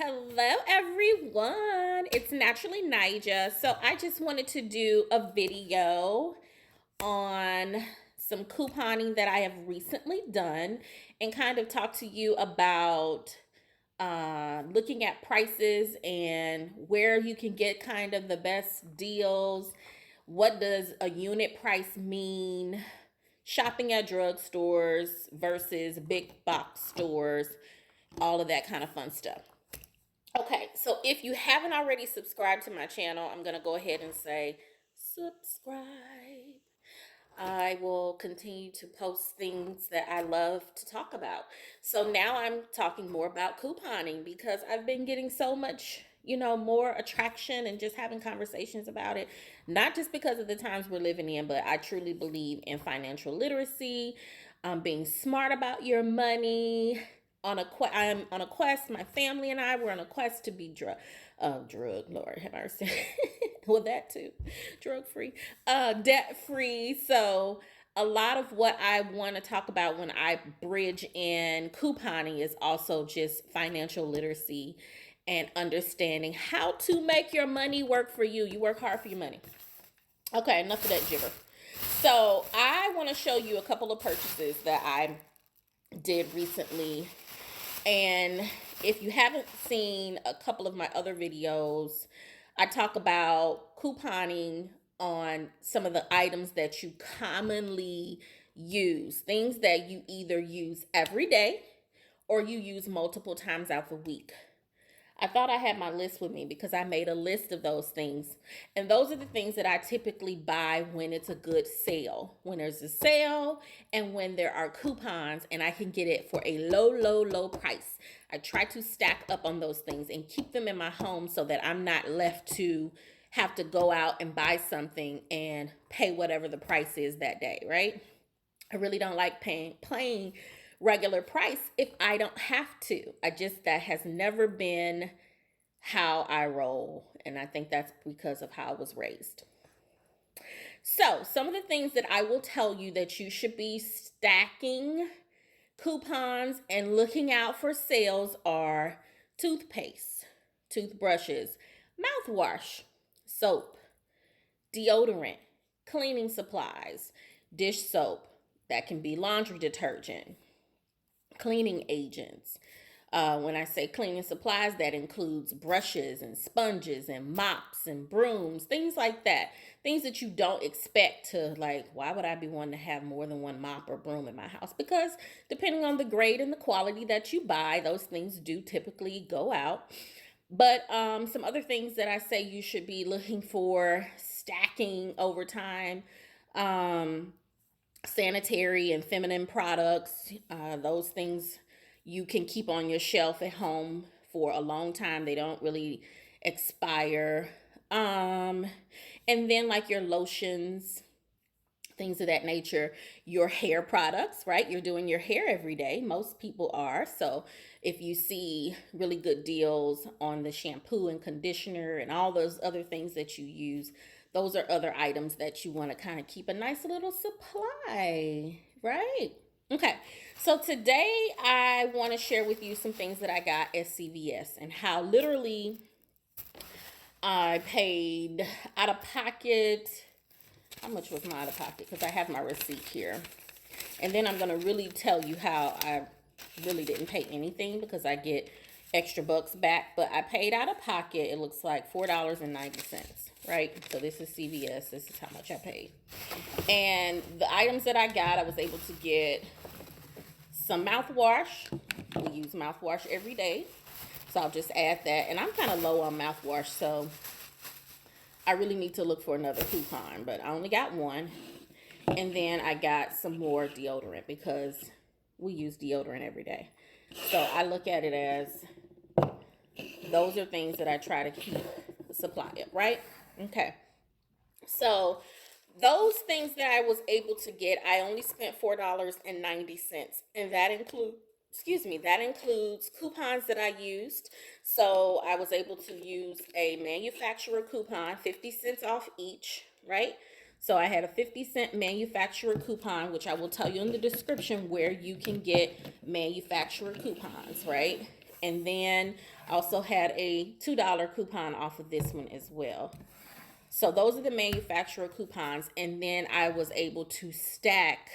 Hello, everyone. It's Naturally Nija. So, I just wanted to do a video on some couponing that I have recently done and kind of talk to you about looking at prices and where you can get kind of the best deals. What does a unit price mean? Shopping at drugstores versus big box stores, all of that kind of fun stuff. Okay, so if you haven't already subscribed to my channel, I'm going to go ahead and say subscribe. I will continue to post things that I love to talk about. So now I'm talking more about couponing because I've been getting so much, more attraction and just having conversations about it. Not just because of the times we're living in, but I truly believe in financial literacy, being smart about your money. I'm on a quest. My family and I were on a quest to be Lord have mercy. Well, that too, drug free, debt free. So a lot of what I want to talk about when I bridge in couponing is also just financial literacy and understanding how to make your money work for you. You work hard for your money. Okay, enough of that jibber. So I want to show you a couple of purchases that I did recently. And if you haven't seen a couple of my other videos, I talk about couponing on some of the items that you commonly use, things that you either use every day or you use multiple times out the week. I thought I had my list with me because I made a list of those things. And those are the things that I typically buy when it's a good sale. When there's a sale and when there are coupons and I can get it for a low, low, low price. I try to stack up on those things and keep them in my home so that I'm not left to have to go out and buy something and pay whatever the price is that day, right? I really don't like paying regular price if I don't have to. That has never been how I roll. And I think that's because of how I was raised. So, some of the things that I will tell you that you should be stacking coupons and looking out for sales are toothpaste, toothbrushes, mouthwash, soap, deodorant, cleaning supplies, dish soap, that can be laundry detergent, cleaning agents. When I say cleaning supplies, that includes brushes and sponges and mops and brooms, things like that. Things that you don't expect to, like, why would I be wanting to have more than one mop or broom in my house? Because depending on the grade and the quality that you buy, those things do typically go out. But some other things that I say you should be looking for stacking over time. Um, Sanitary and feminine products, those things you can keep on your shelf at home for a long time. They don't really expire. Um, and then, like, your lotions, things of that nature, your hair products, right? You're doing your hair every day. Most people are. So if you see really good deals on the shampoo and conditioner and all those other things that you use, those are other items that you want to kind of keep a nice little supply, right? Okay, so today I want to share with you some things that I got at CVS and how literally I paid out of pocket. How much was my out of pocket? Because I have my receipt here. And then I'm going to really tell you how I really didn't pay anything because I get extra bucks back. But I paid out of pocket, it looks like $4.90, right? So this is CVS. This is how much I paid. And the items that I got, I was able to get some mouthwash. We use mouthwash every day. So I'll just add that. And I'm kind of low on mouthwash, so I really need to look for another coupon. But I only got one. And then I got some more deodorant because we use deodorant every day. So I look at it as those are things that I try to keep a supply of, right? Okay. So those things that I was able to get, I only spent $4.90. And that includes coupons that I used. So I was able to use a manufacturer coupon, 50 cents off each, right? So I had a 50-cent manufacturer coupon, which I will tell you in the description where you can get manufacturer coupons, right? And then I also had a $2 coupon off of this one as well. So those are the manufacturer coupons. And then I was able to stack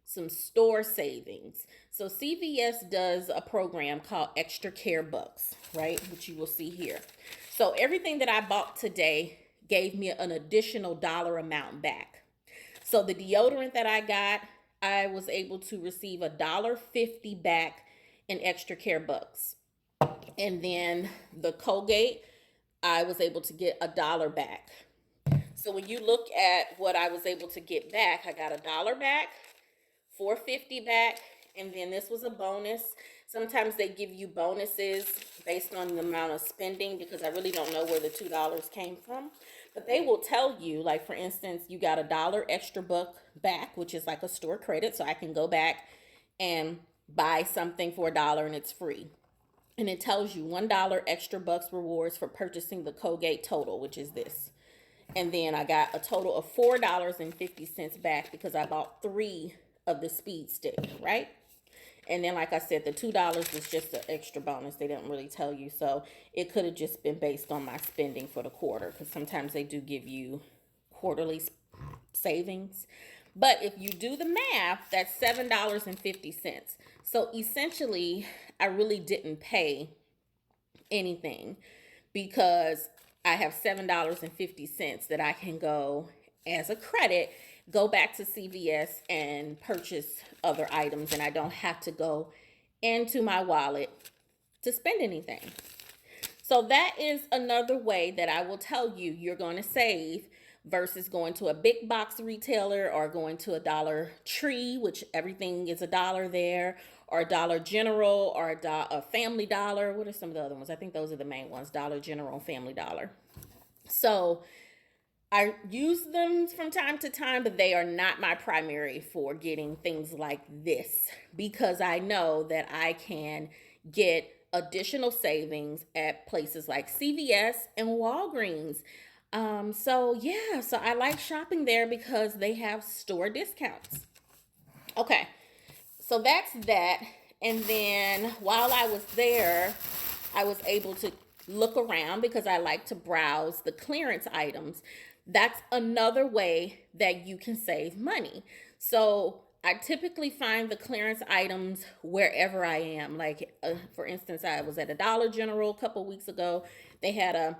some store savings. So CVS does a program called Extra Care Bucks, right? Which you will see here. So everything that I bought today gave me an additional dollar amount back. So the deodorant that I got, I was able to receive $1.50 back in Extra Care Bucks. And then the Colgate, I was able to get $1 back. So when you look at what I was able to get back, I got $1 back, $4.50 back, and then this was a bonus. Sometimes they give you bonuses based on the amount of spending, because I really don't know where the $2 came from. But they will tell you, like for instance, you got $1 extra buck back, which is like a store credit, so I can go back and buy something for $1 and it's free. And it tells you $1 extra bucks rewards for purchasing the Colgate Total, which is this. And then I got a total of $4.50 back because I bought 3 of the speed stick, right? And then, like I said, the $2 was just an extra bonus. They didn't really tell you. So it could have just been based on my spending for the quarter, because sometimes they do give you quarterly savings. But if you do the math, that's $7.50. So essentially, I really didn't pay anything, because I have $7.50 that I can go as a credit, go back to CVS and purchase other items, and I don't have to go into my wallet to spend anything. So that is another way that I will tell you you're going to save versus going to a big box retailer or going to a Dollar Tree, which everything is $1 there, or a Dollar General, or a Family Dollar. What are some of the other ones? I think those are the main ones, Dollar General and Family Dollar. So I use them from time to time, but they are not my primary for getting things like this, because I know that I can get additional savings at places like CVS and Walgreens. So I like shopping there because they have store discounts. Okay, so that's that. And then while I was there, I was able to look around because I like to browse the clearance items. That's another way that you can save money. So I typically find the clearance items wherever I am. Like, for instance, I was at a Dollar General a couple weeks ago. They had a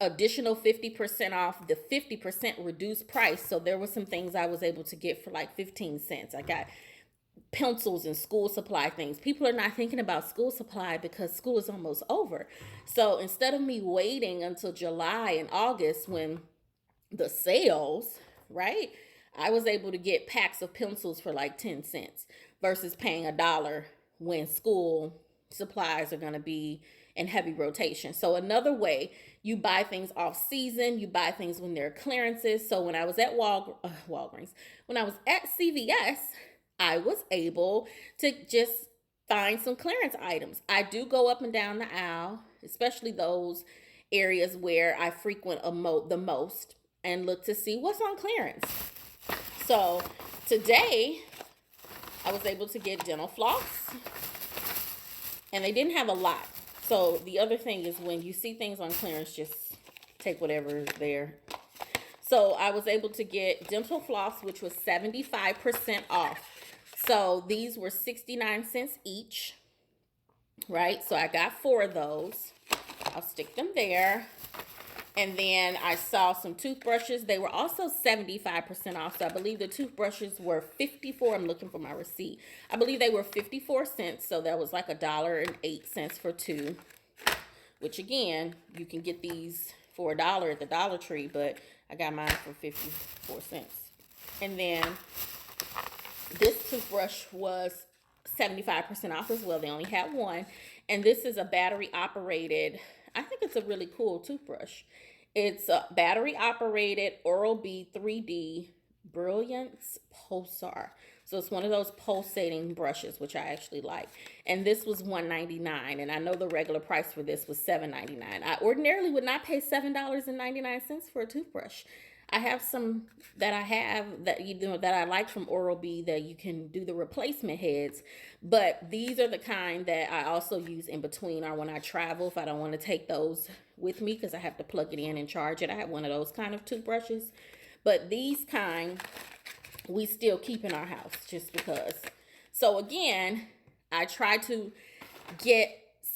additional 50% off, the 50% reduced price. So there were some things I was able to get for like 15 cents. I got pencils and school supply things. People are not thinking about school supply because school is almost over. So instead of me waiting until July and August when the sales, right? I was able to get packs of pencils for like 10 cents versus paying $1 when school supplies are going to be in heavy rotation. So another way, you buy things off season, you buy things when there are clearances. So when I was at Walgreens, when I was at CVS, I was able to just find some clearance items. I do go up and down the aisle, especially those areas where I frequent the most, and look to see what's on clearance. So today I was able to get dental floss, and they didn't have a lot. So the other thing is, when you see things on clearance, just take whatever is there. So I was able to get dental floss, which was 75% off. So these were 69 cents each, right? So I got 4 of those. I'll stick them there. And then I saw some toothbrushes. They were also 75% off. So I believe the toothbrushes were 54. I'm looking for my receipt. I believe they were 54 cents. So that was like $1.08 for 2. Which again, you can get these for $1 at the Dollar Tree, but I got mine for 54 cents. And then this toothbrush was 75% off as well. They only had one. And this is a battery operated, I think it's a really cool toothbrush. It's a battery operated Oral-B 3D Brilliance Pulsar. So it's one of those pulsating brushes, which I actually like. And this was $1.99, and I know the regular price for this was $7.99. I ordinarily would not pay $7.99 for a toothbrush. I have some that I have that that I like from Oral-B that you can do the replacement heads, but these are the kind that I also use in between or when I travel if I don't want to take those with me because I have to plug it in and charge it. I have one of those kind of toothbrushes, but these kind we still keep in our house just because. So again, I try to get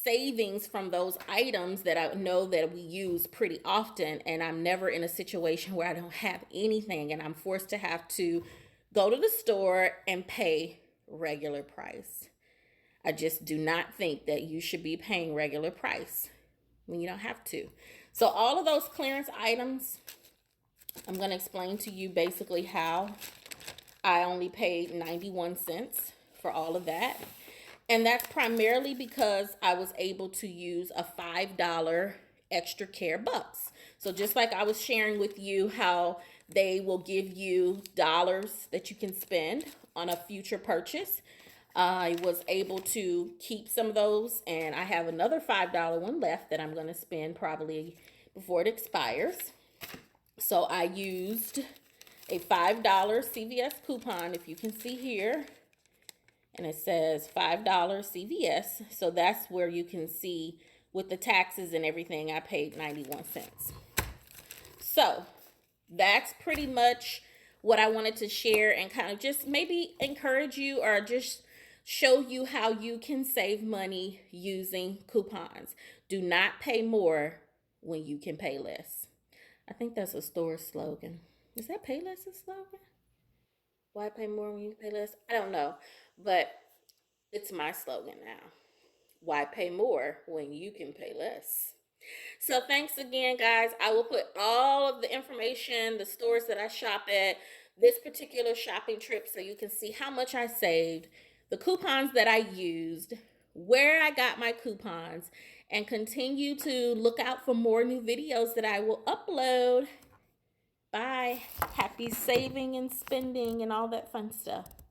savings from those items that I know that we use pretty often, and I'm never in a situation where I don't have anything and I'm forced to have to go to the store and pay regular price. I just do not think that you should be paying regular price when you don't have to. So all of those clearance items, I'm going to explain to you basically how I only paid 91 cents for all of that. And that's primarily because I was able to use a $5 extra care bucks. So just like I was sharing with you how they will give you dollars that you can spend on a future purchase, I was able to keep some of those, and I have another $5 one left that I'm going to spend probably before it expires. So I used a $5 CVS coupon, if you can see here, and it says $5 CVS. So that's where you can see with the taxes and everything, I paid 91 cents. So that's pretty much what I wanted to share and kind of just maybe encourage you or just show you how you can save money using coupons. Do not pay more when you can pay less. I think that's a store slogan. Is that Payless's slogan? Why pay more when you pay less? I don't know, but it's my slogan now. Why pay more when you can pay less? So thanks again, guys. I will put all of the information, the stores that I shop at, this particular shopping trip, so you can see how much I saved, the coupons that I used, where I got my coupons, and continue to look out for more new videos that I will upload. Bye. Happy saving and spending and all that fun stuff.